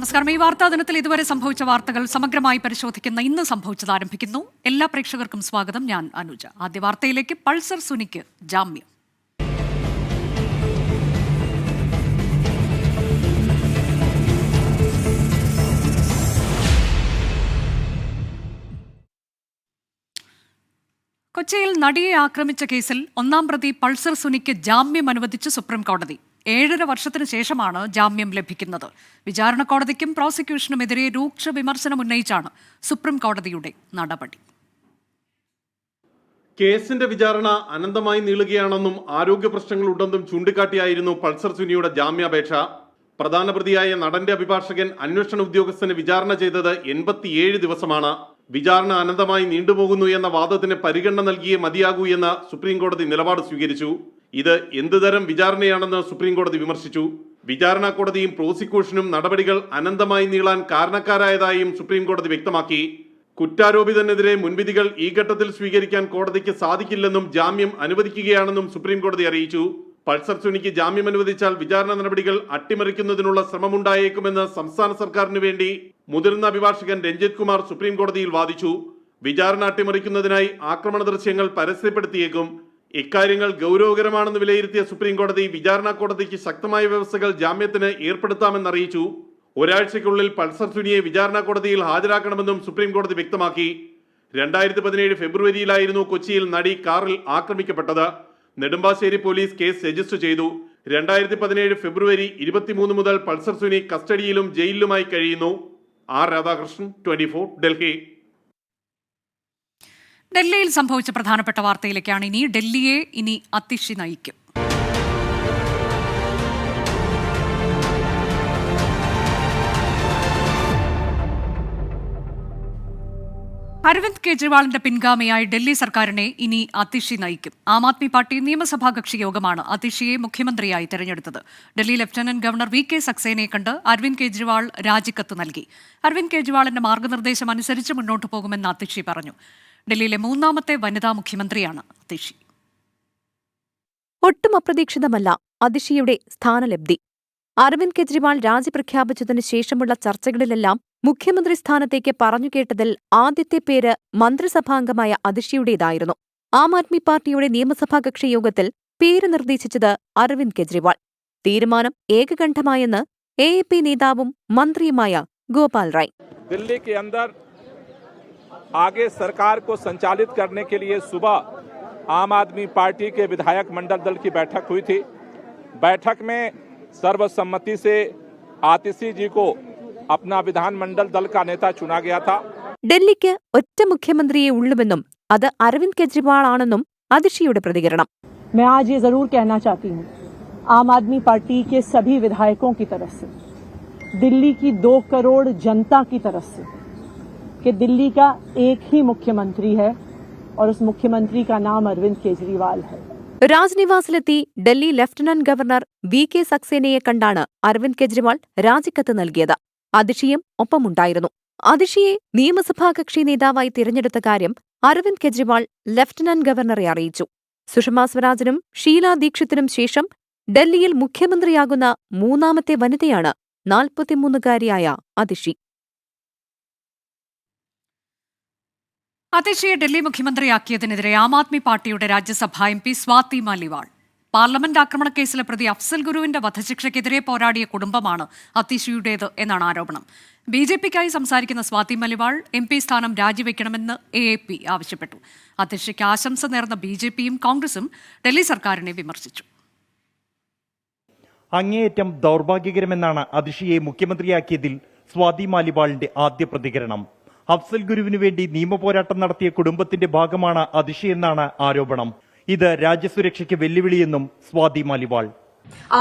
നമസ്കാരം. ഈ വാർത്താ ദിനത്തിൽ ഇതുവരെ സംഭവിച്ച വാർത്തകൾ സമഗ്രമായി പരിശോധിക്കുന്ന ഇന്ന് സംഭവിച്ചത് ആരംഭിക്കുന്നു. എല്ലാ പ്രേക്ഷകർക്കും സ്വാഗതം. ഞാൻ അനുജ. ആദ്യ വാർത്തയിലേക്ക്. പൾസർ സുനിക്ക് ജാമ്യം. കൊച്ചിയിൽ നടിയെ ആക്രമിച്ച കേസിൽ ഒന്നാം പ്രതി പൾസർ സുനിക്ക് ജാമ്യം അനുവദിച്ച് സുപ്രീം കോടതി. 7.5 വർഷത്തിന് ശേഷമാണ് ജാമ്യം ലഭിക്കുന്നത്. വിചാരണ കോടതിക്കും പ്രോസിക്യൂഷനുമെതിരെ രൂക്ഷ വിമർശനം ഉന്നയിച്ചാണ് സുപ്രീം കോടതിയുടെ നടപടി. കേസിന്റെ വിചാരണ അനന്തമായി നീളുകയാണെന്നും ആരോഗ്യ പ്രശ്നങ്ങളുണ്ടെന്നും ചൂണ്ടിക്കാട്ടിയായിരുന്നു പൾസർ സുനിയുടെ ജാമ്യാപേക്ഷ. പ്രധാന പ്രതിയായ നടന്റെ അഭിഭാഷകൻ അന്വേഷണ ഉദ്യോഗസ്ഥന് വിചാരണ ചെയ്തത് 87 ദിവസമാണ്. വിചാരണ അനന്തമായി നീണ്ടുപോകുന്നു എന്ന വാദത്തിന് പരിഗണന നൽകിയേ മതിയാകൂ എന്ന സുപ്രീം കോടതി നിലപാട് സ്വീകരിച്ചു. ഇത് എന്തുതരം വിചാരണയാണെന്ന് സുപ്രീം കോടതി വിമർശിച്ചു. വിചാരണ കോടതിയും പ്രോസിക്യൂഷനും നടപടികൾ അനന്തമായി നീളാൻ കാരണക്കാരായതായും സുപ്രീം കോടതി വ്യക്തമാക്കി. കുറ്റാരോപിതനെതിരെ മുൻവിധികൾ ഈ ഘട്ടത്തിൽ സ്വീകരിക്കാൻ കോടതിക്ക് സാധിക്കില്ലെന്നും ജാമ്യം അനുവദിക്കുകയാണെന്നും സുപ്രീം കോടതി അറിയിച്ചു. പൾസർ സുനിക്ക് ജാമ്യം അനുവദിച്ചാൽ വിചാരണ നടപടികൾ അട്ടിമറിക്കുന്നതിനുള്ള ശ്രമമുണ്ടായേക്കുമെന്ന് സംസ്ഥാന സർക്കാരിന് വേണ്ടി മുതിർന്ന അഭിഭാഷകൻ രഞ്ജിത് കുമാർ സുപ്രീം കോടതിയിൽ വാദിച്ചു. വിചാരണ അട്ടിമറിക്കുന്നതിനായി ആക്രമണ ദൃശ്യങ്ങൾ പരസ്യപ്പെടുത്തിയേക്കും. ഇക്കാര്യങ്ങൾ ഗൗരവകരമാണെന്ന് വിലയിരുത്തിയ സുപ്രീം കോടതി വിചാരണ കോടതിക്ക് ശക്തമായ വ്യവസ്ഥകൾ ജാമ്യത്തിന് ഏർപ്പെടുത്താമെന്നറിയിച്ചു. ഒരാഴ്ചയ്ക്കുള്ളിൽ പൾസർ സുനിയെ വിചാരണ കോടതിയിൽ ഹാജരാക്കണമെന്നും സുപ്രീം കോടതി വ്യക്തമാക്കി. 2017 ഫെബ്രുവരിയിലായിരുന്നു കൊച്ചിയിൽ നടി കാറിൽ ആക്രമിക്കപ്പെട്ടത്. നെടുമ്പാശ്ശേരി പോലീസ് കേസ് രജിസ്റ്റർ ചെയ്തു. 2017 ഫെബ്രുവരി 23 മുതൽ പൾസർ സുനി കസ്റ്റഡിയിലും ജയിലിലുമായി കഴിയുന്നു. ആർ രാധാകൃഷ്ണൻ, 24, ഡൽഹി. ഡൽഹിയിൽ സംഭവിച്ച പ്രധാനപ്പെട്ട വാർത്തയിലേക്കാണ് ഇനി. ഡൽഹിയെ ഇനി അതിഷി നയിക്കും. അരവിന്ദ് കെജ്രിവാളിന്റെ പിൻഗാമിയായി ഡൽഹി സർക്കാരിനെ ഇനി അതിഷി നയിക്കും. ആം ആദ്മി പാർട്ടി നിയമസഭാ കക്ഷി യോഗമാണ് അതിഷിയെ മുഖ്യമന്ത്രിയായി തെരഞ്ഞെടുത്തത്. ഡൽഹി ലഫ്റ്റനന്റ് ഗവർണർ VK സക്സേനയെ കണ്ട് അരവിന്ദ് കെജ്രിവാൾ രാജിക്കത്ത് നൽകി. അരവിന്ദ് കെജ്രിവാളിന്റെ മാർഗനിർദ്ദേശം അനുസരിച്ച് മുന്നോട്ടു പോകുമെന്ന് അതിഷി പറഞ്ഞു. ഡൽഹിയിലെ 3ാമത്തെ വനിതാ മുഖ്യമന്ത്രിയാണ് അതിഷി. ഒട്ടും അപ്രതീക്ഷിതമല്ല അതിഷിയുടെ സ്ഥാനലബ്ധി. അരവിന്ദ് കെജ്രിവാൾ രാജി പ്രഖ്യാപിച്ചതിനു ശേഷമുള്ള ചർച്ചകളിലെല്ലാം മുഖ്യമന്ത്രി സ്ഥാനത്തേക്ക് പറഞ്ഞുകേട്ടതിൽ ആദ്യത്തെ പേര് മന്ത്രിസഭാംഗമായ അതിഷിയുടേതായിരുന്നു. ആം ആദ്മി പാർട്ടിയുടെ നിയമസഭാ കക്ഷി യോഗത്തിൽ പേര് നിർദ്ദേശിച്ചത് അരവിന്ദ് കെജ്രിവാൾ. തീരുമാനം ഏകകണ്ഠമായെന്ന് AAP നേതാവും മന്ത്രിയുമായ ഗോപാൽ റായ്. दिल्ली के अंदर आगे सरकार को संचालित करने के लिए सुबह आम आदमी पार्टी के विधायक मंडल दल की बैठक हुई थी. बैठक में सर्वसम्मति से आतिशी जी को अपना विधानमंडल दल का नेता चुना गया था. ഡൽഹിക്ക് ഒറ്റ മുഖ്യമന്ത്രിയെ ഉള്ളുവെന്നും അത് അരവിന്ദ് കെജ്രിവാൾ ആണെന്നും അതിഷിയുടെ പ്രതികരണം. मैं आज ये जरूर कहना चाहती हूँ आम आदमी पार्टी के सभी विधायकों की तरफ से, दिल्ली की 2 करोड़ जनता की तरफ से, कि दिल्ली का एक ही मुख्यमंत्री है और उस मुख्यमंत्री का नाम अरविंद केजरीवाल है. രാജ്നിവാസിലെത്തി ഡൽഹി ലഫ്റ്റനന്റ് ഗവർണർ VK സക്സേനയെ കണ്ടാണ് അരവിന്ദ് കെജ്രിവാൾ രാജിക്കത്ത് നൽകിയത്. അതിഷിയും ഒപ്പമുണ്ടായിരുന്നു. അതിഷിയെ നിയമസഭാ കക്ഷി നേതാവായി തിരഞ്ഞെടുത്ത കാര്യം അരവിന്ദ് കെജ്രിവാൾ ലഫ്റ്റനന്റ് ഗവർണറെ അറിയിച്ചു. സുഷമാ സ്വരാജിനും ഷീലാ ദീക്ഷിത്തിനും ശേഷം ഡൽഹിയിൽ മുഖ്യമന്ത്രിയാകുന്ന 3ാമത്തെ വനിതയാണ് 43-കാരിയായ അതിഷി. അതിഷിയെ ഡൽഹി മുഖ്യമന്ത്രിയാക്കിയതിനെതിരെ ആം ആദ്മി പാർട്ടിയുടെ രാജ്യസഭാ MP സ്വാതി മാലിവാൾ. പാർലമെന്റ് ആക്രമണക്കേസിലെ പ്രതി അഫ്സൽ ഗുരുവിന്റെ വധശിക്ഷയ്ക്കെതിരെ പോരാടിയ കുടുംബമാണ് അതിഷിയുടേത് എന്നാണ് ആരോപണം. BJPക്കായി സംസാരിക്കുന്ന സ്വാതി മാലിവാൾ MP സ്ഥാനം രാജിവെക്കണമെന്ന് AAP ആവശ്യപ്പെട്ടു. അതിഷിക്ക് ആശംസ നേർന്ന BJPയും കോൺഗ്രസും ഡൽഹി സർക്കാരിനെ വിമർശിച്ചു. അങ്ങേയറ്റം ദൗർഭാഗ്യകരമെന്നാണ് അതിഷിയെ മുഖ്യമന്ത്രിയാക്കിയതിൽ സ്വാതി മാലിവാളിന്റെ ആദ്യ പ്രതികരണം. അഫ്സൽ ഗുരുവിനു വേണ്ടി നിയമപോരാട്ടം നടത്തിയ കുടുംബത്തിന്റെ ഭാഗമാണ് അതിഷിയെന്നാണ് ആരോപണം. ഇത് രാജ്യസുരക്ഷയ്ക്ക് വെല്ലുവിളിയെന്നും സ്വാതി മാലിവാൾ.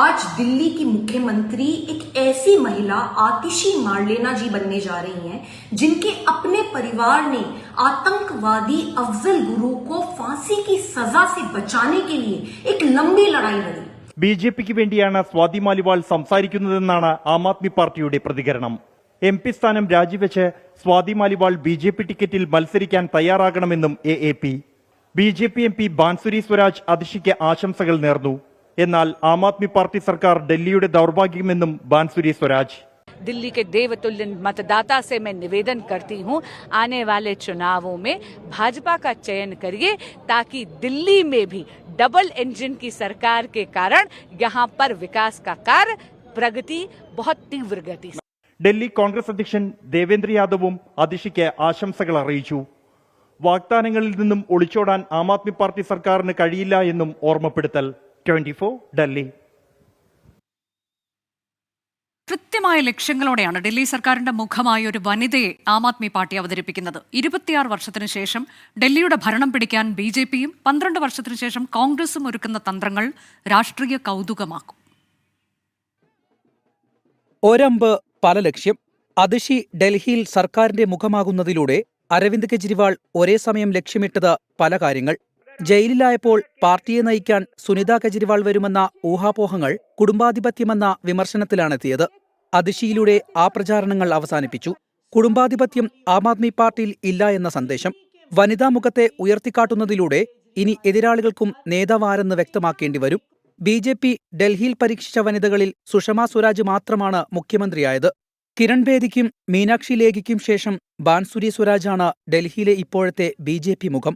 आज दिल्ली की मुख्यमंत्री एक ऐसी महिला आतिशी मार्लेना जी बनने जा रही हैं, जिनके अपने परिवार ने आतंकवादी अफजल गुरु को फांसी की सजा से बचाने के लिए एक लंबी लड़ाई लड़ी. BJPക്ക് വേണ്ടിയാണ് സ്വാതി മാലിവാൾ സംസാരിക്കുന്നതെന്നാണ് ആം ആദ്മി പാർട്ടിയുടെ പ്രതികരണം. MP സ്ഥാനം രാജിവെച്ച് സ്വാതി മാലിവാൾ BJP ടിക്കറ്റിൽ മത്സരിക്കാൻ തയ്യാറാകണമെന്നും AAP. BJP MP bansuri Swaraj അതിഷിക്ക് ആശംസകൾ നേർന്നു. എന്നാൽ ആം ആദ്മി പാർട്ടി സർക്കാർ ഡൽഹിയുടെ ദൗർഭാഗ്യമെന്നും ബാൻസുരി സ്വരാജ്. दिल्ली के देवतुल्य मतदाता से मैं निवेदन करती हूं, आने वाले चुनावों में भाजपा का चयन करिए ताकि दिल्ली में भी डबल इंजन की सरकार के कारण यहां पर विकास का कार्य प्रगति बहुत तीव्र गति से। ഡൽഹി കോൺഗ്രസ് അധ്യക്ഷൻ ദേവേന്ദ്ര യാദവും അതിഷിക്ക് ആശംസകൾ അറിയിച്ചു. വാഗ്ദാനങ്ങളിൽ നിന്നും ഒളിച്ചോടാൻ ആം ആദ്മി പാർട്ടി സർക്കാരിന് കഴിയില്ല എന്നും ഓർമ്മപ്പെടുത്തൽ. 24 ഡൽഹി. കൃത്യമായ ലക്ഷ്യങ്ങളോടെയാണ് ഡൽഹി സർക്കാരിന്റെ മുഖമായ ഒരു വനിതയെ ആം ആദ്മി പാർട്ടി അവതരിപ്പിക്കുന്നത്. 26 വർഷത്തിനു ശേഷം ഡൽഹിയുടെ ഭരണം പിടിക്കാൻ BJPയും 12 വർഷത്തിനു ശേഷം കോൺഗ്രസും ഒരുക്കുന്ന തന്ത്രങ്ങൾ രാഷ്ട്രീയ കൗതുകമാക്കും. ഒരമ്പ് പല ലക്ഷ്യം. അതിഷി ഡൽഹിയിൽ സർക്കാരിന്റെ മുഖമാകുന്നതിലൂടെ അരവിന്ദ് കെജ്രിവാൾ ഒരേ സമയം ലക്ഷ്യമിട്ടത് പല കാര്യങ്ങൾ. ജയിലിലായപ്പോൾ പാർട്ടിയെ നയിക്കാൻ സുനിത കെജ്രിവാൾ വരുമെന്ന ഊഹാപോഹങ്ങൾ കുടുംബാധിപത്യമെന്ന വിമർശനത്തിലാണെത്തിയത്. അതിഷിയിലൂടെ ആ പ്രചാരണങ്ങൾ അവസാനിപ്പിച്ചു. കുടുംബാധിപത്യം ആം ആദ്മി പാർട്ടിയിൽ ഇല്ല എന്ന സന്ദേശം വനിതാ മുഖത്തെ ഉയർത്തിക്കാട്ടുന്നതിലൂടെ ഇനി എതിരാളികൾക്കും നേതാവാരെന്ന് വ്യക്തമാക്കേണ്ടി വരും. BJP ഡൽഹിയിൽ പരീക്ഷിച്ച വനിതകളിൽ സുഷമ സ്വരാജ് മാത്രമാണ് മുഖ്യമന്ത്രിയായത്. കിരൺ ബേദിക്കും മീനാക്ഷി ലേഖിക്കും ശേഷം ബാൻസുരി സ്വരാജാണ് ഡൽഹിയിലെ ഇപ്പോഴത്തെ BJP മുഖം.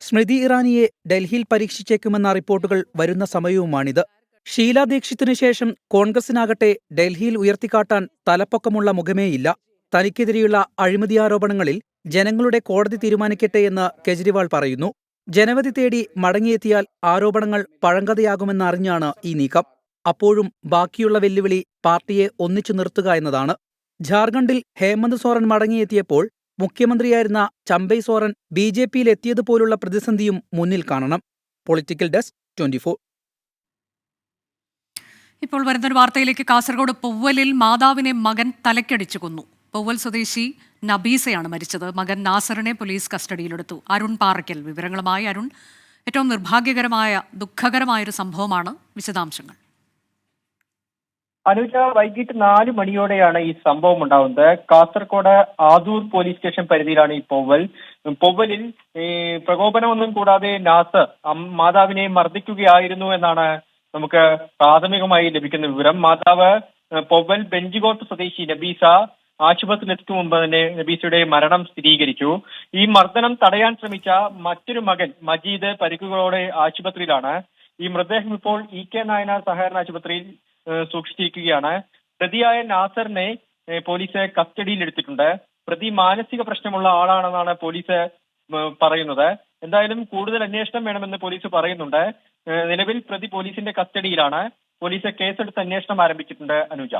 സ്മൃതി ഇറാനിയെ ഡൽഹിയിൽ പരീക്ഷിച്ചേക്കുമെന്ന റിപ്പോർട്ടുകൾ വരുന്ന സമയവുമാണിത്. ഷീല ദീക്ഷിത്തിനു ശേഷം കോൺഗ്രസിനാകട്ടെ ഡൽഹിയിൽ ഉയർത്തിക്കാട്ടാൻ തലപ്പൊക്കമുള്ള മുഖമേയില്ല. തനിക്കെതിരെയുള്ള അഴിമതി ആരോപണങ്ങളിൽ ജനങ്ങളുടെ കോടതി തീരുമാനിക്കട്ടെ എന്ന് കെജ്രിവാൾ പറയുന്നു. ജനവധി തേടി മടങ്ങിയെത്തിയാൽ ആരോപണങ്ങൾ പഴങ്കഥയാകുമെന്നറിഞ്ഞാണ് ഈ നീക്കം. അപ്പോഴും ബാക്കിയുള്ള വെല്ലുവിളി പാർട്ടിയെ ഒന്നിച്ചു നിർത്തുക എന്നതാണ്. ഝാർഖണ്ഡിൽ ഹേമന്ത് സോറൻ മടങ്ങിയെത്തിയപ്പോൾ മുഖ്യമന്ത്രിയായിരുന്ന ചമ്പൈ സോറൻ BJPയിൽ എത്തിയതുപോലുള്ള പ്രതിസന്ധിയും മുന്നിൽ കാണണം. Political desk 24. ഇപ്പോൾ വരുന്നൊരു വാർത്തയിലേക്ക്. കാസർഗോഡ് പൊവ്വലിൽ മാതാവിനെ മകൻ തലക്കടിച്ചു കൊന്നു. പൊവ്വൽ സ്വദേശി നബീസയാണ് മരിച്ചത്. മകൻ നാസറിനെ പോലീസ് കസ്റ്റഡിയിലെടുത്തു. അരുൺ പാറയ്ക്കൽ വിവരങ്ങളുമായി. അരുൺ, ഏറ്റവും നിർഭാഗ്യകരമായ ദുഃഖകരമായൊരു സംഭവമാണ്. വിശദാംശങ്ങൾ. അനുജ, വൈകിട്ട് 4 മണിയോടെയാണ് ഈ സംഭവം ഉണ്ടാവുന്നത്. കാസർഗോഡ് ആദൂർ പോലീസ് സ്റ്റേഷൻ പരിധിയിലാണ് ഈ പൊവ്വലിൽ പ്രകോപനമൊന്നും കൂടാതെ നാസർ മാതാവിനെ മർദ്ദിക്കുകയായിരുന്നു എന്നാണ് നമുക്ക് പ്രാഥമികമായി ലഭിക്കുന്ന വിവരം. മാതാവ് പൊവ്വൽ ബെഞ്ചിഗോട്ട് സ്വദേശി നബീസ ആശുപത്രിയിലെത്തും മുമ്പ് തന്നെ നബീസയുടെ മരണം സ്ഥിരീകരിച്ചു. ഈ മർദ്ദനം തടയാൻ ശ്രമിച്ച മറ്റൊരു മകൻ മജീദ് പരിക്കുകളോടെ ആശുപത്രിയിലാണ്. ഈ മൃതദേഹം ഇപ്പോൾ EK നായനാർ സഹകരണ ആശുപത്രിയിൽ സൂക്ഷിച്ചിരിക്കുകയാണ്. പ്രതിയായ നാസറിനെ പോലീസ് കസ്റ്റഡിയിലെടുത്തിട്ടുണ്ട്. പ്രതി മാനസിക പ്രശ്നമുള്ള ആളാണെന്നാണ് പോലീസ് പറയുന്നത്. എന്തായാലും കൂടുതൽ അന്വേഷണം വേണമെന്ന് പോലീസ് പറയുന്നുണ്ട്. നിലവിൽ പ്രതി പോലീസിന്റെ കസ്റ്റഡിയിലാണ്. പോലീസ് കേസെടുത്ത് അന്വേഷണം ആരംഭിച്ചിട്ടുണ്ട്. അനുജ,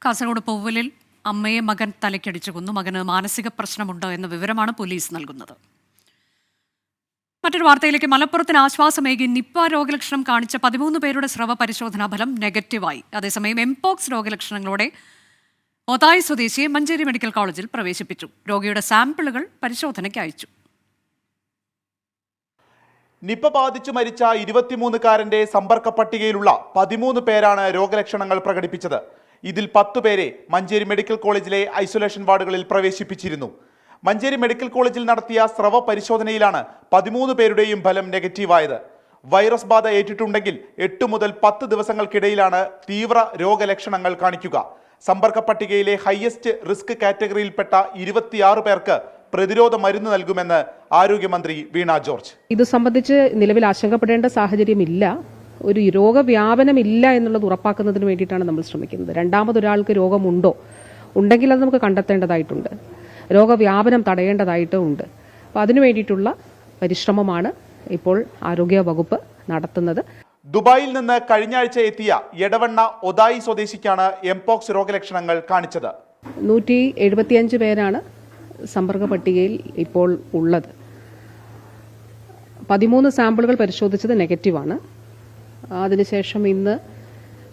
കാസർഗോഡ് പൊവ്വലിൽ അമ്മയെ മകൻ തലയ്ക്കടിച്ചു കൊന്നു. മകന് മാനസിക പ്രശ്നമുണ്ട് എന്ന വിവരമാണ് പോലീസ് നൽകുന്നത്. മറ്റൊരു വാർത്തയിലേക്ക്. മലപ്പുറത്തിന് ആശ്വാസമേകി നിപ്പ രോഗലക്ഷണം കാണിച്ച 13 പേരുടെ സ്രവ പരിശോധനാ ഫലം നെഗറ്റീവായി. അതേസമയം എംപോക്സ് രോഗലക്ഷണങ്ങളോടെ ഒതായി സ്വദേശിയെ മഞ്ചേരി മെഡിക്കൽ കോളേജിൽ പ്രവേശിപ്പിച്ചു. രോഗിയുടെ സാമ്പിളുകൾ പരിശോധനയ്ക്ക് അയച്ചു. നിപ്പ ബാധിച്ചു മരിച്ച 23-കാരന്റെ സമ്പർക്ക പട്ടികയിലുള്ള 13 പേരാണ് രോഗലക്ഷണങ്ങൾ പ്രകടിപ്പിച്ചത്. ഇതിൽ 10 പേരെ മഞ്ചേരി മെഡിക്കൽ കോളേജിലെ ഐസൊലേഷൻ വാർഡുകളിൽ പ്രവേശിപ്പിച്ചിരുന്നു. മഞ്ചേരി മെഡിക്കൽ കോളേജിൽ നടത്തിയ സ്രവ പരിശോധനയിലാണ് 13 പേരുടെയും ഫലം നെഗറ്റീവായത്. വൈറസ് ബാധ ഏറ്റിട്ടുണ്ടെങ്കിൽ 8 മുതൽ 10 ദിവസങ്ങൾക്കിടയിലാണ് തീവ്ര രോഗലക്ഷണങ്ങൾ കാണിക്കുക. സമ്പർക്ക പട്ടികയിലെ ഹയസ്റ്റ് റിസ്ക് കാറ്റഗറിയിൽപ്പെട്ട 26 പേർക്ക് പ്രതിരോധ മരുന്ന് നൽകുമെന്ന് ആരോഗ്യമന്ത്രി വീണ ജോർജ്. ഇത് സംബന്ധിച്ച് നിലവിൽ ആശങ്കപ്പെടേണ്ട സാഹചര്യമില്ല. ഒരു രോഗവ്യാപനമില്ല എന്നുള്ളത് ഉറപ്പാക്കുന്നതിന് വേണ്ടിയിട്ടാണ് നമ്മൾ ശ്രമിക്കുന്നത്. രണ്ടാമതൊരാൾക്ക് രോഗമുണ്ടോ, ഉണ്ടെങ്കിൽ അത് നമുക്ക് കണ്ടെത്തേണ്ടതായിട്ടുണ്ട്. രോഗവ്യാപനം തടയേണ്ടതായിട്ടുണ്ട്. അപ്പോൾ അതിനു വേണ്ടിയിട്ടുള്ള പരിശ്രമമാണ് ഇപ്പോൾ ആരോഗ്യ വകുപ്പ് നടത്തുന്നത്. ദുബായിൽ നിന്ന് കഴിഞ്ഞ ആഴ്ച എത്തിയ എടവണ്ണ ഒതായി സ്വദേശിക്കാണ് എംപോക്സ് രോഗലക്ഷണങ്ങൾ കാണിച്ചത്. 175 പേരാണ് സമ്പർക്ക പട്ടികയിൽ ഇപ്പോൾ ഉള്ളത്. 13 സാമ്പിളുകൾ പരിശോധിച്ചത് നെഗറ്റീവാണ്. അതിനുശേഷം ഇന്ന്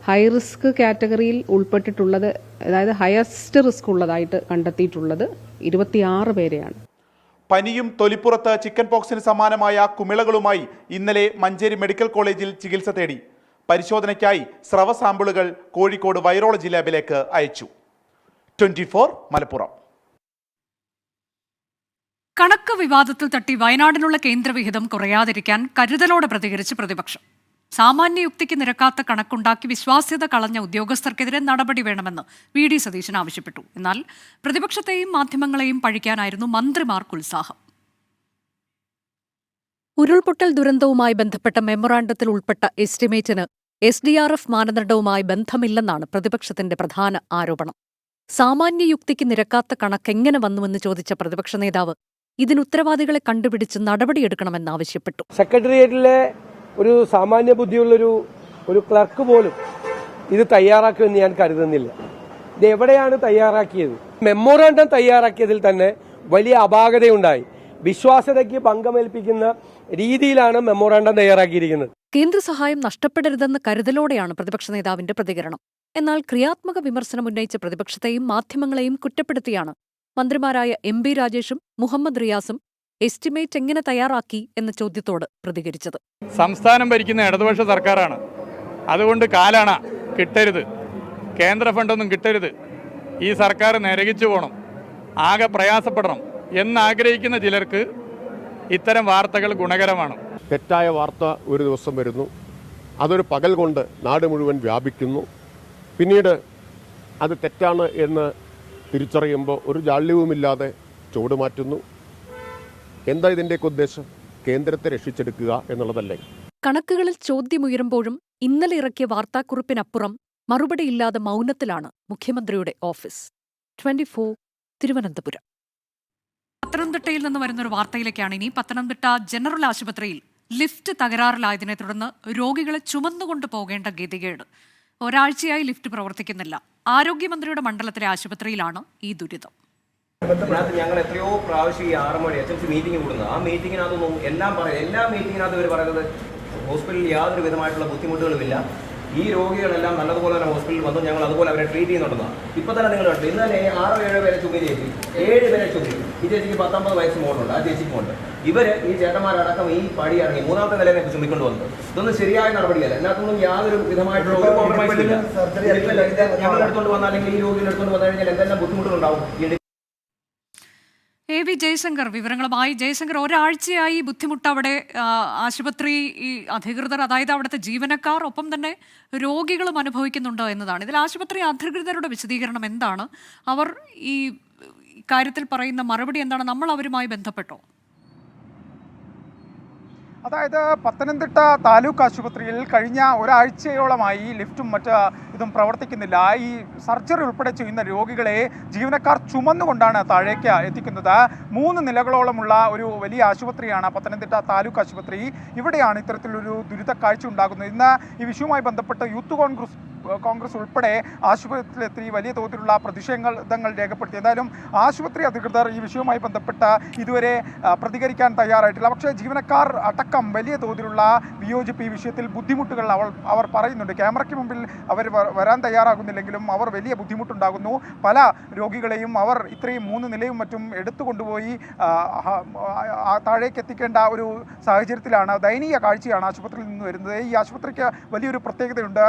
ഹൈ റിസ്ക് കാറ്റഗറിയിൽ ഉൾപ്പെട്ടിട്ടുള്ളത്, അതായത് ഹയസ്റ്റ് റിസ്ക് ഉള്ളതായിട്ട് കണ്ടെത്തിയിട്ടുള്ളത് 26 പേരെയാണ്. പനിയും തൊലിപ്പുറത്ത് ചിക്കൻ പോക്സിന് സമാനമായ കുമിളകളുമായി ഇന്നലെ മഞ്ചേരി മെഡിക്കൽ കോളേജിൽ ചികിത്സ തേടി. പരിശോധനയ്ക്കായി സ്രവ സാമ്പിളുകൾ കോഴിക്കോട് വൈറോളജി ലാബിലേക്ക് അയച്ചു. 24 മലപ്പുറം. കണക്ക് വിവാദത്തിൽ തട്ടി വയനാടിനുള്ള കേന്ദ്രവിഹിതം കുറയാതിരിക്കാൻ കരുതലോടെ പ്രതികരിച്ച് പ്രതിപക്ഷം. സാമാന്യയുക്തിക്ക് നിരക്കാത്ത കണക്കുണ്ടാക്കി വിശ്വാസ്യത കളഞ്ഞ ഉദ്യോഗസ്ഥർക്കെതിരെ നടപടി വേണമെന്ന് വി.ഡി. സതീശൻ ആവശ്യപ്പെട്ടു. എന്നാൽ പ്രതിപക്ഷത്തെയും മാധ്യമങ്ങളെയും പഴിക്കാനായിരുന്നു മന്ത്രിമാർക്ക് ഉത്സാഹം. ഉരുൾപൊട്ടൽ ദുരന്തവുമായി ബന്ധപ്പെട്ട മെമ്മോറാണ്ടത്തിൽ ഉൾപ്പെട്ട എസ്റ്റിമേറ്റിന് SDRF മാനദണ്ഡവുമായി ബന്ധമില്ലെന്നാണ് പ്രതിപക്ഷത്തിന്റെ പ്രധാന ആരോപണം. സാമാന്യയുക്തിക്ക് നിരക്കാത്ത കണക്കെങ്ങനെ വന്നുവെന്ന് ചോദിച്ച പ്രതിപക്ഷ നേതാവ് ഇതിനുത്തരവാദികളെ കണ്ടുപിടിച്ച് നടപടിയെടുക്കണമെന്നാവശ്യപ്പെട്ടു. സെക്രട്ടേറിയറ്റിലെ ഒരു സാമാന്യ ബുദ്ധിയുള്ളൊരു ക്ലർക്ക് പോലും ഇത് തയ്യാറാക്കുമെന്ന് ഞാൻ കരുതുന്നില്ല. ഇത് എവിടെയാണ് തയ്യാറാക്കിയത്? മെമ്മോറാണ്ടം തയ്യാറാക്കിയതിൽ തന്നെ വലിയ അപാകതയുണ്ടായി. വിശ്വാസ്യതയ്ക്ക് ഭംഗമേൽപ്പിക്കുന്ന രീതിയിലാണ് മെമ്മോറാണ്ടം തയ്യാറാക്കിയിരിക്കുന്നത്. കേന്ദ്ര സഹായം നഷ്ടപ്പെടരുതെന്ന് കരുതലോടെയാണ് പ്രതിപക്ഷ നേതാവിന്റെ പ്രതികരണം. എന്നാൽ ക്രിയാത്മക വിമർശനം ഉന്നയിച്ച പ്രതിപക്ഷത്തെയും മാധ്യമങ്ങളെയും കുറ്റപ്പെടുത്തിയാണ് മന്ത്രിമാരായ MP രാജേഷും മുഹമ്മദ് റിയാസും എസ്റ്റിമേറ്റ് എങ്ങനെ തയ്യാറാക്കി എന്ന ചോദ്യത്തോട് പ്രതികരിച്ചത്. സംസ്ഥാനം ഭരിക്കുന്ന ഇടതുപക്ഷ സർക്കാരാണ്. അതുകൊണ്ട് കാലണ കിട്ടരുത്, കേന്ദ്ര ഫണ്ടൊന്നും കിട്ടരുത്, ഈ സർക്കാർ നരകിച്ചു പോകണം, ആകെ പ്രയാസപ്പെടണം എന്നാഗ്രഹിക്കുന്ന ചിലർക്ക് ഇത്തരം വാർത്തകൾ ഗുണകരമാണ്. തെറ്റായ വാർത്ത ഒരു ദിവസം വരുന്നു, അതൊരു പകൽ കൊണ്ട് നാട് മുഴുവൻ വ്യാപിക്കുന്നു. പിന്നീട് അത് തെറ്റാണ് എന്ന് തിരിച്ചറിയുമ്പോൾ ഒരു ജാള്യവുമില്ലാതെ ചുവട് മാറ്റുന്നു. എന്താ ഇതിൻ്റെയൊക്കെ ഉദ്ദേശം? കേന്ദ്രത്തെ രക്ഷിച്ചെടുക്കുക എന്നുള്ളതല്ലേ? കണക്കുകളിൽ ചോദ്യമുയരുമ്പോഴും ഇന്നലെ ഇറക്കിയ വാർത്താക്കുറിപ്പിനപ്പുറം മറുപടിയില്ലാതെ മൗനത്തിലാണ് മുഖ്യമന്ത്രിയുടെ ഓഫീസ്. 24 തിരുവനന്തപുരം. പത്തനംതിട്ടയിൽ നിന്ന് വരുന്നൊരു വാർത്തയിലേക്കാണ് ഇനി. പത്തനംതിട്ട ജനറൽ ആശുപത്രിയിൽ ലിഫ്റ്റ് തകരാറിലായതിനെ തുടർന്ന് രോഗികളെ ചുമന്നുകൊണ്ട് പോകേണ്ട ഗതികേട്. ഒരാഴ്ചയായി ലിഫ്റ്റ് പ്രവർത്തിക്കുന്നില്ല. ആരോഗ്യമന്ത്രിയുടെ മണ്ഡലത്തിലെ ആശുപത്രിയിലാണ് ഈ ദുരിതം. ഞങ്ങൾ എത്രയോ പ്രാവശ്യം ഈ 6 മണി HMC മീറ്റിംഗ് കൂടുന്നത്. ആ മീറ്റിങ്ങിനകത്തൊന്നും എല്ലാ മീറ്റിങ്ങിനകത്തും ഇവർ പറയുന്നത് ഹോസ്പിറ്റലിൽ യാതൊരു വിധമായിട്ടുള്ള ബുദ്ധിമുട്ടുകളുമില്ല, ഈ രോഗികളെല്ലാം നല്ലതുപോലെ തന്നെ ഹോസ്പിറ്റലിൽ വന്നു, ഞങ്ങൾ അതുപോലെ അവരെ ട്രീറ്റ് ചെയ്യുന്നുണ്ടെന്നാണ്. ഇപ്പം തന്നെ നിങ്ങൾ കണ്ടു, ഇന്നലെ 6-7 പേരെ ചുമ ചേച്ചി, 7 പേരെ ചുമ. ഈ ചേച്ചിക്ക് 19 വയസ്സ് മോളുണ്ട്, ആ ചേച്ചിക്ക് ഉണ്ട്. ഈ ചേട്ടന്മാരടക്കം ഈ പടി ഇറങ്ങി 3ാമത്തെ നിലയിൽ ചുമക്കൊണ്ട് വന്നത്. ഇതൊന്നും ശരിയായ നടപടിയല്ല. ഇതിനകത്തൊന്നും യാതൊരു വിധമായിട്ടുള്ള ഒരു കോംപ്രമൈസ് ഇല്ല. ഞങ്ങൾ എടുത്തുകൊണ്ട് വന്നാൽ, അല്ലെങ്കിൽ ഈ രോഗികൾ എടുത്തുകൊണ്ട് വന്നു കഴിഞ്ഞാൽ എന്തെല്ലാം ബുദ്ധിമുട്ടുകളുണ്ടാവും. AV ജയശങ്കർ വിവരങ്ങളുമായി. ജയശങ്കർ, ഒരാഴ്ചയായി ബുദ്ധിമുട്ട് അവിടെ ആശുപത്രി അധികൃതർ, അതായത് അവിടുത്തെ ജീവനക്കാർ, ഒപ്പം തന്നെ രോഗികളും അനുഭവിക്കുന്നുണ്ട് എന്നതാണ്. ഇതിൽ ആശുപത്രി അധികൃതരുടെ വിശദീകരണം എന്താണ്? അവർ ഈ കാര്യത്തിൽ പറയുന്ന മറുപടി എന്താണ്? നമ്മൾ അവരുമായി ബന്ധപ്പെട്ടോ? അതായത് പത്തനംതിട്ട താലൂക്ക് ആശുപത്രിയിൽ കഴിഞ്ഞ ഒരാഴ്ചയോളമായി ലിഫ്റ്റും ഇതും പ്രവർത്തിക്കുന്നില്ല. ഈ സർജറി ഉൾപ്പെടെ ചെയ്യുന്ന രോഗികളെ ജീവനക്കാർ ചുമന്നുകൊണ്ടാണ് താഴേക്ക് എത്തിക്കുന്നത്. 3 നിലകളോളമുള്ള ഒരു വലിയ ആശുപത്രിയാണ് പത്തനംതിട്ട താലൂക്ക് ആശുപത്രി. ഇവിടെയാണ് ഇത്തരത്തിലൊരു ദുരിതക്കാഴ്ച ഉണ്ടാകുന്നത്. ഇന്ന് ഈ വിഷയവുമായി ബന്ധപ്പെട്ട് യൂത്ത് കോൺഗ്രസ് ഉൾപ്പെടെ ആശുപത്രിയിലെത്തി വലിയ തോതിലുള്ള പ്രതിഷേധങ്ങൾ രേഖപ്പെടുത്തി. എന്തായാലും ആശുപത്രി അധികൃതർ ഈ വിഷയവുമായി ബന്ധപ്പെട്ട് ഇതുവരെ പ്രതികരിക്കാൻ തയ്യാറായിട്ടില്ല. പക്ഷേ ജീവനക്കാർ അടക്കം വലിയ തോതിലുള്ള വിയോജിപ്പ്, ഈ വിഷയത്തിൽ ബുദ്ധിമുട്ടുകൾ അവർ പറയുന്നുണ്ട്. ക്യാമറയ്ക്ക് മുമ്പിൽ അവർ വരാൻ തയ്യാറാകുന്നില്ലെങ്കിലും അവർ വലിയ ബുദ്ധിമുട്ടുണ്ടാകുന്നു. പല രോഗികളെയും അവർ ഇത്രയും 3 നിലയും മറ്റും എടുത്തുകൊണ്ടുപോയി താഴേക്ക് എത്തിക്കേണ്ട ഒരു സാഹചര്യത്തിലാണ്. ദയനീയ കാഴ്ചയാണ് ആശുപത്രിയിൽ നിന്ന് വരുന്നത്. ഈ ആശുപത്രിക്ക് വലിയൊരു പ്രത്യേകതയുണ്ട്.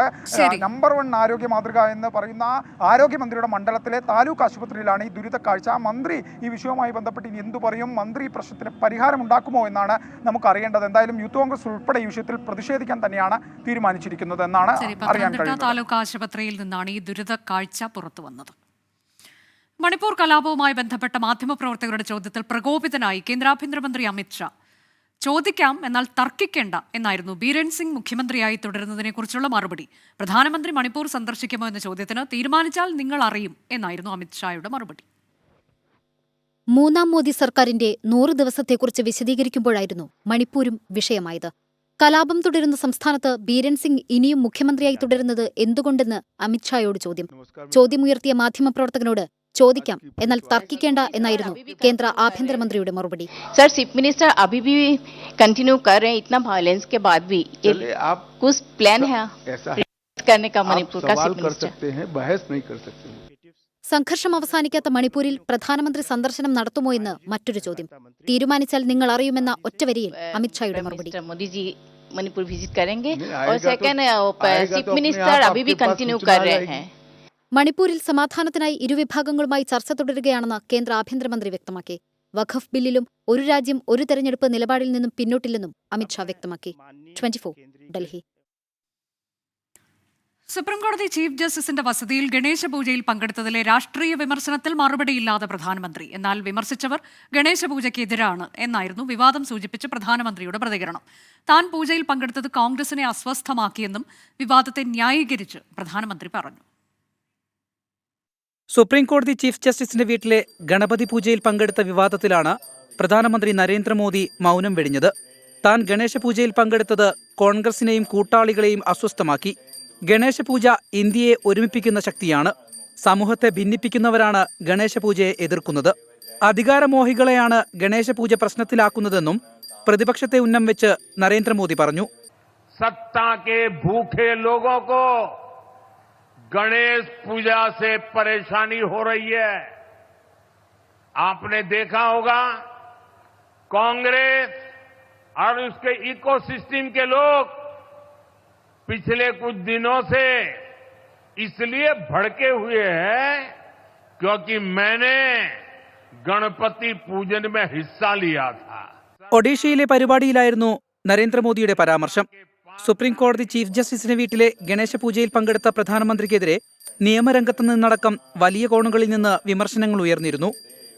നമ്പർ 1 ആരോഗ്യ മാതൃക എന്ന് പറയുന്ന ആരോഗ്യമന്ത്രിയുടെ മണ്ഡലത്തിലെ താലൂക്ക് ആശുപത്രിയിലാണ് ഈ ദുരിത കാഴ്ച. മന്ത്രി ഈ വിഷയവുമായി ബന്ധപ്പെട്ട് ഇനി എന്തു പറയും? മന്ത്രി പ്രശ്നത്തിന് പരിഹാരം ഉണ്ടാക്കുമോ എന്നാണ് നമുക്ക് അറിയേണ്ടത്. എന്തായാലും യൂത്ത് കോൺഗ്രസ് ഉൾപ്പെടെ ഈ വിഷയത്തിൽ പ്രതിഷേധിക്കാൻ തന്നെയാണ് തീരുമാനിച്ചിരിക്കുന്നത് എന്നാണ് അറിയാൻ കഴിയുന്നത്. താലൂക്ക് ആശുപത്രിയിൽ നിന്നാണ് ഈ ദുരിത കാഴ്ച പുറത്തു വന്നത്. മണിപ്പൂർ കലാപവുമായി ബന്ധപ്പെട്ട മാധ്യമപ്രവർത്തകരുടെ ചോദ്യത്തിൽ പ്രകോപിതനായി കേന്ദ്ര ആഭ്യന്തരമന്ത്രി അമിത് ഷാ. ചോദിക്കാം, എന്നാൽ തർക്കിക്കേണ്ട എന്നായിരുന്നു ബീരൻ സിംഗ് മുഖ്യമന്ത്രിയായി തുടരുന്നതിനെക്കുറിച്ചുള്ള മറുപടി. പ്രധാനമന്ത്രി മണിപ്പൂർ സന്ദർശിക്കുമോ എന്ന ചോദ്യത്തിന് തീരുമാനിച്ചാൽ നിങ്ങൾ അറിയും എന്നായിരുന്നു അമിത് ഷായുടെ മറുപടി. 3ാം മോദി സർക്കാരിന്റെ 100 ദിവസത്തെക്കുറിച്ച് വിശദീകരിക്കുമ്പോഴായിരുന്നു മണിപ്പൂരും വിഷയമായത്. കലാപം തുടരുന്ന സംസ്ഥാനത്ത് ബീരൻ സിംഗ് ഇനിയും മുഖ്യമന്ത്രിയായി തുടരുന്നത് എന്തുകൊണ്ടെന്ന് അമിത്ഷായോട് ചോദ്യമുയർത്തിയ മാധ്യമപ്രവർത്തകനോട് ചോദിക്കാം, എന്നാൽ തർക്കിക്കേണ്ട എന്നായിരുന്നു കേന്ദ്ര ആഭ്യന്തരമന്ത്രിയുടെ മറുപടി. सर चीफ मिनिस्टर अभी भी कंटिन्यू कर रहे हैं, इतना वायलेंस के बाद भी कुछ प्लान है करने का मणिपुर का चीफ मिनिस्टर? സംഘർഷം അവസാനിക്കാത്ത മണിപ്പൂരിൽ പ്രധാനമന്ത്രി സന്ദർശനം നടത്തുമോ എന്ന് മറ്റൊരു ചോദ്യം. തീരുമാനിച്ചാൽ നിങ്ങൾ അറിയുമെന്ന ഒറ്റവരിയിൽ അമിത്ഷായുടെ മറുപടി. മോദിജി मणिपुर विजिट करेंगे और सेकंड चीफ मिनिस्टर अभी भी कंटिन्यू कर रहे हैं. മണിപ്പൂരിൽ സമാധാനത്തിനായി ഇരുവിഭാഗങ്ങളുമായി ചർച്ച തുടരുകയാണെന്ന് കേന്ദ്ര ആഭ്യന്തരമന്ത്രി വ്യക്തമാക്കി. വഖഫ് ബില്ലിലും ഒരു രാജ്യം ഒരു തെരഞ്ഞെടുപ്പ് നിലപാടിൽ നിന്നും പിന്നോട്ടില്ലെന്നും അമിത്ഷാ വ്യക്തമാക്കി. 24 ഡൽഹി. സുപ്രീംകോടതി ചീഫ് ജസ്റ്റിസിന്റെ വസതിയിൽ ഗണേശ പൂജയിൽ പങ്കെടുത്തതിലെ രാഷ്ട്രീയ വിമർശനത്തിൽ മറുപടിയില്ലാതെ പ്രധാനമന്ത്രി. എന്നാൽ വിമർശിച്ചവർ ഗണേശ പൂജയ്ക്കെതിരാണ് എന്നായിരുന്നു വിവാദം സൂചിപ്പിച്ച് പ്രധാനമന്ത്രിയുടെ പ്രതികരണം. താൻ പൂജയിൽ പങ്കെടുത്തത് കോൺഗ്രസിനെ അസ്വസ്ഥമാക്കിയെന്നും വിവാദത്തെ ന്യായീകരിച്ച് പ്രധാനമന്ത്രി പറഞ്ഞു. സുപ്രീംകോടതി ചീഫ് ജസ്റ്റിസിന്റെ വീട്ടിലെ ഗണപതി പൂജയിൽ പങ്കെടുത്ത വിവാദത്തിലാണ് പ്രധാനമന്ത്രി നരേന്ദ്രമോദി മൗനം വെടിഞ്ഞത്. താൻ ഗണേശ പൂജയിൽ പങ്കെടുത്തത് കോൺഗ്രസിനെയും കൂട്ടാളികളെയും അസ്വസ്ഥമാക്കി. ഗണേശ പൂജ ഇന്ത്യയെ ഒരുമിപ്പിക്കുന്ന ശക്തിയാണ്. സമൂഹത്തെ ഭിന്നിപ്പിക്കുന്നവരാണ് ഗണേശ പൂജയെ എതിർക്കുന്നത്. അധികാരമോഹികളെയാണ് ഗണേശ പൂജ പ്രശ്നത്തിലാക്കുന്നതെന്നും പ്രതിപക്ഷത്തെ ഉന്നം വെച്ച് നരേന്ദ്രമോദി പറഞ്ഞു. सत्ता के भूखे लोगों को गणेश पूजा से परेशानी हो रही है. आपने देखा होगा कांग्रेस और उसके इकोसिस्टम के लोग पिछले कुछ दिनों से इसलिए भड़के हुए हैं क्योंकि मैंने गणपति पूजन में हिस्सा लिया था. ഒഡീഷയിലെ പരിപാടിയിലായിരുന്നു നരേന്ദ്രമോദിയുടെ പരാമർശം. സുപ്രീംകോടതി ചീഫ് ജസ്റ്റിസിന്റെ വീട്ടിലെ ഗണേശ പൂജയിൽ പങ്കെടുത്ത പ്രധാനമന്ത്രിക്കെതിരെ നിയമരംഗത്ത് നിന്നടക്കം വലിയ കോണുകളിൽ നിന്ന് വിമർശനങ്ങൾ ഉയർന്നിരുന്നു.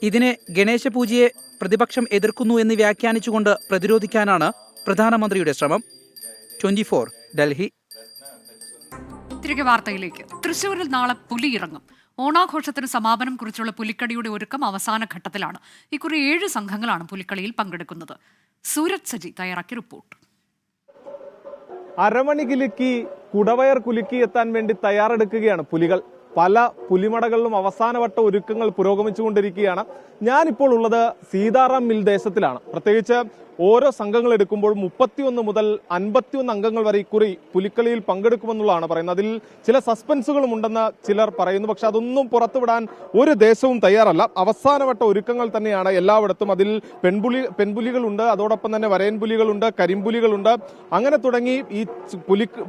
ഇതിനെ ഗണേശ പൂജയെ പ്രതിപക്ഷം എതിർക്കുന്നു എന്ന് വ്യാഖ്യാനിച്ചുകൊണ്ട് പ്രതിരോധിക്കാനാണ് പ്രധാനമന്ത്രിയുടെ ശ്രമം. 24 ഡൽഹി. തിരികെ വാർത്തയിലേക്ക്. തൃശൂരിൽ നാളെ പുലി ഇറങ്ങും. ഓണാഘോഷത്തിന് സമാപനം കുറിച്ചുള്ള പുലിക്കളിയുടെ ഒരുക്കം അവസാന ഘട്ടത്തിലാണ്. ഇക്കുറി 7 സംഘങ്ങളാണ് പുലിക്കളിയിൽ പങ്കെടുക്കുന്നത്. സൂരജ് സജി തയ്യാറാക്കിയ റിപ്പോർട്ട്. അരമണി കുലുക്കി കുടവയർ കുലുക്കി എത്താൻ വേണ്ടി തയ്യാറെടുക്കുകയാണ് പുലികൾ. പല പുലിമടകളിലും അവസാനവട്ട ഒരുക്കങ്ങൾ പുരോഗമിച്ചുകൊണ്ടിരിക്കുകയാണ്. ഞാനിപ്പോൾ ഉള്ളത് സീതാറാം മിൽ ദേശത്തിലാണ്. പ്രത്യേകിച്ച് ഓരോ സംഘങ്ങൾ എടുക്കുമ്പോൾ 31 മുതൽ 51 അംഗങ്ങൾ വരെ ഇക്കുറി പുലിക്കളിയിൽ പങ്കെടുക്കുമെന്നുള്ളതാണ് പറയുന്നത്. അതിൽ ചില സസ്പെൻസുകളും ഉണ്ടെന്ന് ചിലർ പറയുന്നു. പക്ഷെ അതൊന്നും പുറത്തുവിടാൻ ഒരു ദേശവും തയ്യാറല്ല. അവസാനവട്ട ഒരുക്കങ്ങൾ തന്നെയാണ് എല്ലായിടത്തും. അതിൽ പെൺപുലികളുണ്ട്, അതോടൊപ്പം തന്നെ വരയൻപുലികളുണ്ട്, കരിമ്പുലികളുണ്ട്. അങ്ങനെ തുടങ്ങി ഈ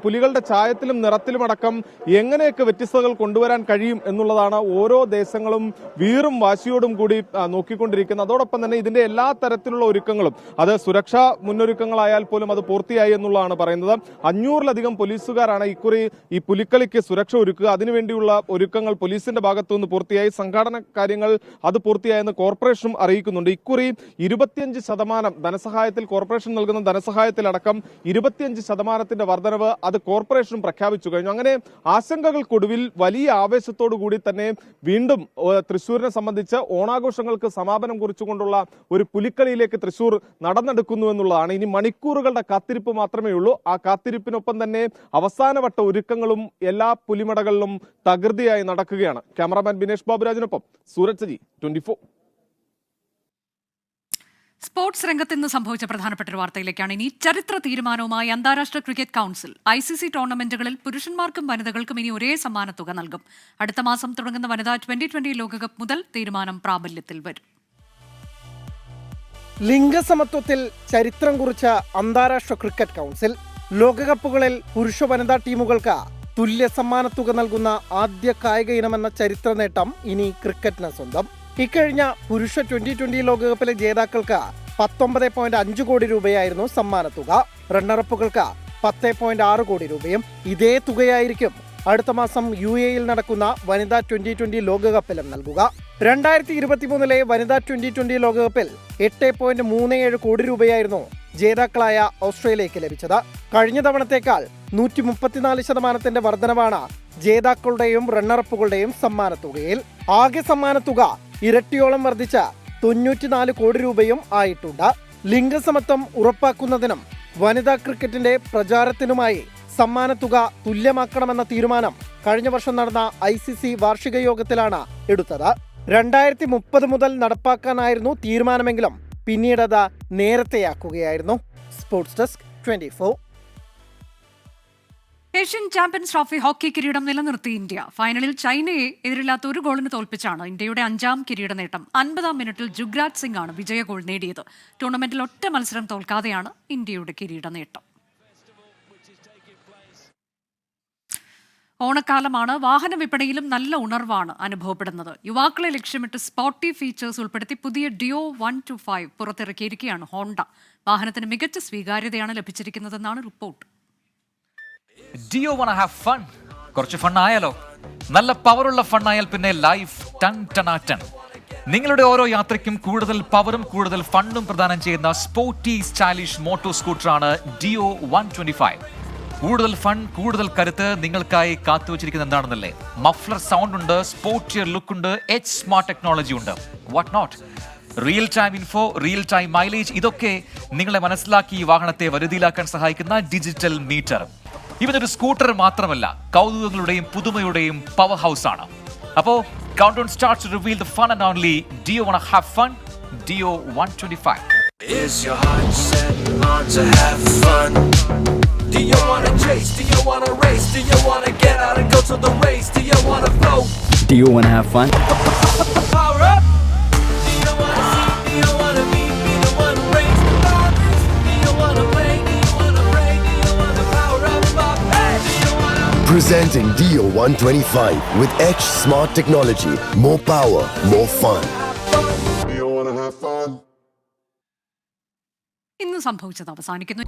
പുലികളുടെ ചായത്തിലും നിറത്തിലുമടക്കം എങ്ങനെയൊക്കെ വ്യത്യസ്തതകൾ കൊണ്ടുവരാൻ കഴിയും എന്നുള്ളതാണ് ഓരോ ദേശങ്ങളും വീറും വാശിയോടും കൂടി നോക്കിക്കൊണ്ടിരിക്കുന്നത്. അതോടൊപ്പം തന്നെ ഇതിന്റെ എല്ലാ തരത്തിലുള്ള ഒരുക്കങ്ങളും, അത് സുരക്ഷാ മുന്നൊരുക്കങ്ങളായാൽ പോലും അത് പൂർത്തിയായി എന്നുള്ളതാണ് പറയുന്നത്. 500-ലധികം പോലീസുകാരാണ് ഇക്കുറി ഈ പുലിക്കളിക്ക് സുരക്ഷ ഒരുക്കുക. അതിനുവേണ്ടിയുള്ള ഒരുക്കങ്ങൾ പോലീസിന്റെ ഭാഗത്തുനിന്ന് പൂർത്തിയായി. സംഘാടന കാര്യങ്ങൾ അത് പൂർത്തിയായെന്ന് കോർപ്പറേഷനും അറിയിക്കുന്നുണ്ട്. ഇക്കുറി 25% ധനസഹായത്തിൽ, കോർപ്പറേഷൻ നൽകുന്ന ധനസഹായത്തിലടക്കം 25% വർധനവ് അത് കോർപ്പറേഷനും പ്രഖ്യാപിച്ചു കഴിഞ്ഞു. അങ്ങനെ ആശങ്കകൾക്കൊടുവിൽ വലിയ ആവേശത്തോടു കൂടി തന്നെ വീണ്ടും തൃശ്ശൂരിനെ സംബന്ധിച്ച് ഓണാഘോഷങ്ങൾക്ക് സമാപനം കുറിച്ചുകൊണ്ടുള്ള ഒരു പുലിക്കളിയിലേക്ക് തൃശ്ശൂർ നടന്നെടുക്കുന്നു എന്നുള്ളതാണ്. ഇനി മണിക്കൂറുകളുടെ കാത്തിരിപ്പ് മാത്രമേ ഉള്ളൂ. ആ കാത്തിരിപ്പിനൊപ്പം തന്നെ അവസാനവട്ട ഒരുക്കങ്ങളും എല്ലാ പുലിമടകളിലും തകൃതിയായി നടക്കുകയാണ്. ക്യാമറാമാൻ ബിനേഷ് ബാബുരാജിനൊപ്പം സൂരജ് സജി, 24. സ്പോർട്സ് രംഗത്ത് ഇന്ന് സംഭവിച്ച പ്രധാനപ്പെട്ട ഒരു വാർത്തയിലേക്കാണ് ഇനി. ചരിത്ര തീരുമാനവുമായി അന്താരാഷ്ട്ര ക്രിക്കറ്റ് കൗൺസിൽ ICC ടൂർണമെന്റുകളിൽ പുരുഷന്മാർക്കും വനിതകൾക്കും ഇനി ഒരേ സമ്മാനത്തുക നൽകും. അടുത്ത മാസം തുടങ്ങുന്ന വനിതാ 2020 ലോകകപ്പ് മുതൽ തീരുമാനം പ്രാബല്യത്തിൽ വരും. ലിംഗസമത്വത്തിൽ ചരിത്രം കുറിച്ച അന്താരാഷ്ട്ര ക്രിക്കറ്റ് കൗൺസിൽ ലോകകപ്പുകളിൽ പുരുഷ വനിതാ ടീമുകൾക്ക് തുല്യ സമ്മാനത്തുക നൽകുന്ന ആദ്യ കായിക ഇനമെന്ന ചരിത്ര നേട്ടം ഇനി ക്രിക്കറ്റിന് സ്വന്തം. ഇക്കഴിഞ്ഞ പുരുഷ 2020 ലോകകപ്പിലെ ജേതാക്കൾക്ക് 19.5 കോടി രൂപയായിരുന്നു സമ്മാനത്തുക. റണ്ണറപ്പുകൾക്ക് 10.6 കോടി രൂപയും. ഇതേ തുകയായിരിക്കും അടുത്ത മാസം UAE-യിൽ നടക്കുന്ന വനിതാ 2020 ലോകകപ്പിലും നൽകുക. 2023 വനിതാ 2020 ലോകകപ്പിൽ 8.37 കോടി രൂപയായിരുന്നു ജേതാക്കളായ ഓസ്ട്രേലിയയ്ക്ക് ലഭിച്ചത്. കഴിഞ്ഞ തവണത്തേക്കാൾ 134% വർധനവാണ് ജേതാക്കളുടെയും റണ്ണറപ്പുകളുടെയും സമ്മാനത്തുകയിൽ. ആകെ സമ്മാനത്തുക ഇരട്ടിയോളം വർദ്ധിച്ച 94 കോടി രൂപയും ആയിട്ടുണ്ട്. ലിംഗസമത്വം ഉറപ്പാക്കുന്നതിനും വനിതാ ക്രിക്കറ്റിന്റെ പ്രചാരത്തിനുമായി സമ്മാനത്തുക തുല്യമാക്കണമെന്ന തീരുമാനം കഴിഞ്ഞ വർഷം നടന്ന ICC വാർഷിക യോഗത്തിലാണ് എടുത്തത്. 2030 മുതൽ നടപ്പാക്കാനായിരുന്നു തീരുമാനമെങ്കിലും പിന്നീടത് നേരത്തെയാക്കുകയായിരുന്നു. Sports desk, 24. Asian champions trophy hockey കിരീടം നിലനിർത്തി ഇന്ത്യ. ഫൈനലിൽ ചൈനയെ എതിരില്ലാത്ത 1 ഗോളിന് തോൽപ്പിച്ചാണ് ഇന്ത്യയുടെ 5ാം കിരീട നേട്ടം. 50-ാം മിനിറ്റിൽ ജുഗ്രാജ് സിംഗ് ആണ് വിജയ ഗോൾ നേടിയത്. ടൂർണമെന്റിൽ ഒറ്റ മത്സരം തോൽക്കാതെയാണ് ഇന്ത്യയുടെ കിരീട നേട്ടം. ഓണക്കാലമാണ്. വാഹന വിപണിയിലും നല്ല ഉണർവാണ് അനുഭവപ്പെടുന്നത്. യുവാക്കളെ ലക്ഷ്യമിട്ട് സ്പോർട്ടി ഫീച്ചേഴ്സ് ഉൾപ്പെടുത്തി പുതിയ ഡിയോ 125 പുറത്തിറക്കിയിരിക്കുകയാണ് ഹോണ്ട. വാഹനത്തിന് മികച്ച സ്വീകാര്യതയാണ് ലഭിച്ചിരിക്കുന്നതെന്നാണ് report. Do you want to have fun? കുറച്ച് ഫണ്ണായാലോ? നല്ല പവറുള്ള ഫണ്ണായാൽ പിന്നെ ലൈഫ് ടൺ ടണാറ്റൺ. നിങ്ങളുടെ ഓരോ യാത്രയ്ക്കും കൂടുതൽ പവറും കൂടുതൽ ഫണ്ടും പ്രദാനം ചെയ്യുന്ന സ്പോർട്ടി സ്റ്റൈലിഷ് മോട്ടോർ സ്കൂട്ടറാണ് ഡിയോ 125. കൂടുതൽ ഫൺ, കൂടുതൽ കരുത്ത് നിങ്ങൾക്കായി കാത്തുവച്ചിരിക്കുന്നത് എന്താണെന്നല്ലേ? മഫ്ലർ സൗണ്ട് ഉണ്ട്, സ്പോർട്ടിയർ ലുക്ക് ഉണ്ട്, എച്ച് സ്മാർട്ട് ടെക്നോളജി ഉണ്ട്. What not? Real time info, real time mileage, ഇതൊക്കെ നിങ്ങളെ മനസ്സിലാക്കി ഈ വാഹനത്തെ വരുതിയിലാക്കാൻ സഹായിക്കുന്ന ഡിജിറ്റൽ മീറ്റർ. ഇവനൊരു സ്കൂട്ടർ മാത്രമല്ല, കൗതുകങ്ങളുടെയും പുതുമയുടെയും പവർ ഹൗസ് ആണ്. അപ്പോ countdown starts to reveal the fun and only. Do you want to have fun? Dio 125. Is your heart set on to have fun? Do you wanna chase? Do you wanna race? Do you wanna get out and go to the race? Do you wanna flow? Do you wanna have fun? Power up! Do you wanna see? Do you wanna meet? Do you wanna race the boundaries? Do you wanna play? Do you wanna pray? Do you wanna power up? Hey! Do you wanna... Presenting Dio 125 with Edge Smart Technology. More power, more fun. Do you wanna have fun? ഇന്ന് സംഭവിച്ചത് അവസാനിക്കുന്നു.